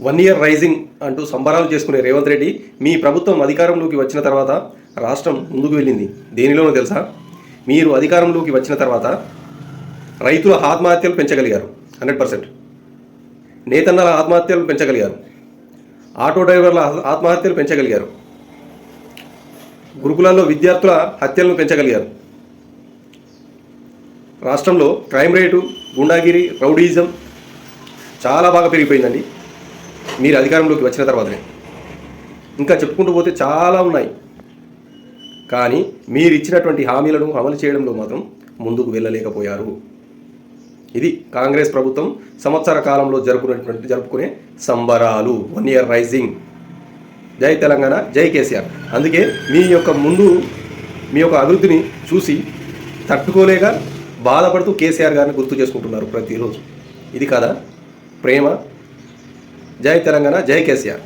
1 year rising అంటూ సంబరాలు చేసుకునే రేవంత్ రెడ్డి మీ ప్రభుత్వం అధికారంలోకి వచ్చిన తర్వాత రాష్ట్రం ముందుకు వెళ్ళింది దేనిలోనో తెలుసా? మీరు అధికారంలోకి వచ్చిన తర్వాత రైతుల ఆత్మహత్యలు పెంచగలిగారు 100%, నేతన్నల ఆత్మహత్యలు పెంచగలిగారు, ఆటో డ్రైవర్ల ఆత్మహత్యలు పెంచగలిగారు, గురుకులాల్లో విద్యార్థుల హత్యలను పెంచగలిగారు. రాష్ట్రంలో క్రైమ్ రేటు, గుండాగిరి, రౌడీయిజం చాలా బాగా పెరిగిపోయిందండి మీరు అధికారంలోకి వచ్చిన తర్వాతనే. ఇంకా చెప్పుకుంటూ పోతే చాలా ఉన్నాయి. కానీ మీరు ఇచ్చినటువంటి హామీలను అమలు చేయడంలో మాత్రం ముందుకు వెళ్ళలేకపోయారు. ఇది కాంగ్రెస్ ప్రభుత్వం సంవత్సర కాలంలో జరుపుకునే సంబరాలు. 1 ఇయర్ రైజింగ్. జై తెలంగాణ, జై కేసీఆర్. అందుకే మీ యొక్క అభివృద్ధిని చూసి తట్టుకోలేక బాధపడుతూ కేసీఆర్ గారిని గుర్తు చేసుకుంటున్నారు ప్రతిరోజు. ఇది కదా ప్రేమ? జై తెలంగాణ, జై కేసీఆర్.